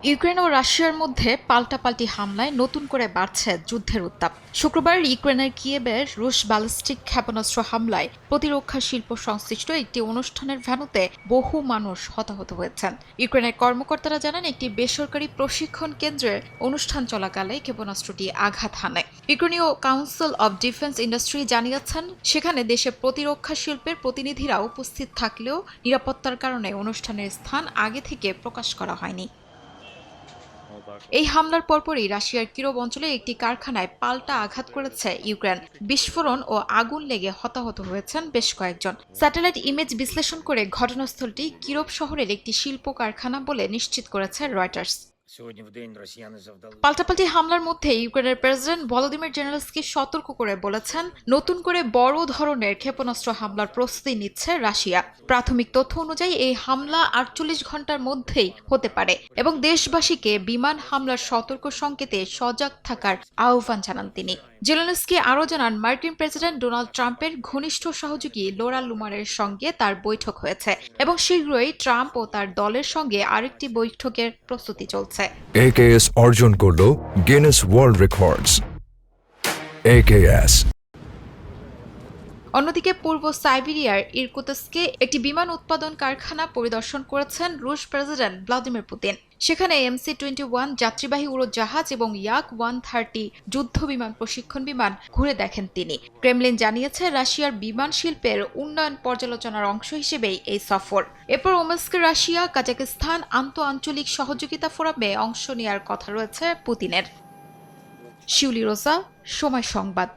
Ukraine ও রাশিয়ার মধ্যে পাল্টাপাল্টি হামলায় নতুন করে বাড়ছে যুদ্ধের উত্তাপ। শুক্রবার ইউক্রেনের কিয়েভে রুশ ব্যালিস্টিক ক্ষেপণাস্ত্র হামলায় প্রতিরক্ষা শিল্প সংশ্লিষ্ট একটি অনুষ্ঠানের ভেন্যুতে বহু মানুষ হতাহত হয়েছেন। ইউক্রেনের কর্মকর্তারা জানান, একটি বেসরকারি প্রশিক্ষণ কেন্দ্রে অনুষ্ঠান চলাকালে ক্ষেপণাস্ত্রটি আঘাত হানে। ইউক্রেনীয় কাউন্সিল অব ডিফেন্স ইন্ডাস্ট্রি জানিয়েছেন, সেখানে দেশের প্রতিরক্ষা শিল্পের প্রতিনিধিরা উপস্থিত থাকলেও নিরাপত্তার কারণে অনুষ্ঠানের স্থান আগে থেকে প্রকাশ করা হয়নি। এই হামলার পরপরই রাশিয়ার কিরোভ অঞ্চলে একটি কারখানায় পাল্টা আঘাত করেছে ইউক্রেন। বিস্ফোরণ ও আগুন লেগে হতাহত হয়েছেন বেশ কয়েকজন। স্যাটেলাইট ইমেজ বিশ্লেষণ করে ঘটনাস্থলটি কিরোভ শহরের একটি শিল্প কারখানা বলে নিশ্চিত করেছে রয়টার্স। পাল্টাপাল্টি হামলার মধ্যে ইউক্রেনের প্রেসিডেন্ট ভলোদিমির জেলেনস্কি সতর্ক করে বলেছেন, নতুন করে বড় ধরনের ক্ষেপণাস্ত্র হামলার প্রস্তুতি নিচ্ছে রাশিয়া। প্রাথমিক তথ্য অনুযায়ী এই হামলা ৪৮ ঘন্টার মধ্যেই হতে পারে এবং দেশবাসীকে বিমান হামলার সতর্ক সংকেতে সজাগ থাকার আহ্বান জানান তিনি। জেলেনস্কি আরও জানান, মার্কিন প্রেসিডেন্ট ডোনাল্ড ট্রাম্পের ঘনিষ্ঠ সহযোগী লোরা লুমারের সঙ্গে তার বৈঠক হয়েছে এবং শীঘ্রই ট্রাম্প ও তার দলের সঙ্গে আরেকটি বৈঠকের প্রস্তুতি চলছে। AKS অর্জন করল গিনেস ওয়ার্ল্ড রেকর্ডস। AKS। অন্যদিকে পূর্ব সাইবেরিয়ার ইরকুতস্কে একটি বিমান উৎপাদন কারখানা পরিদর্শন করেছেন রুশ প্রেসিডেন্ট ভ্লাদিমির পুতিন। সেখানে MC-21 যাত্রীবাহী উড়োজাহাজ এবং ইয়াক-130 যুদ্ধ বিমান প্রশিক্ষণ বিমান ঘুরে দেখেন তিনি। ক্রেমলিন জানিয়েছে, রাশিয়ার বিমান শিল্পের উন্নয়ন পর্যালোচনার অংশ হিসেবেই এই সফর। এরপর ওমেস্কে রাশিয়া কাজাকিস্তান আন্তঃআঞ্চলিক সহযোগিতা ফোরামে অংশ নেওয়ার কথা রয়েছে পুতিনের। শিউলি রোজা, সময় সংবাদ।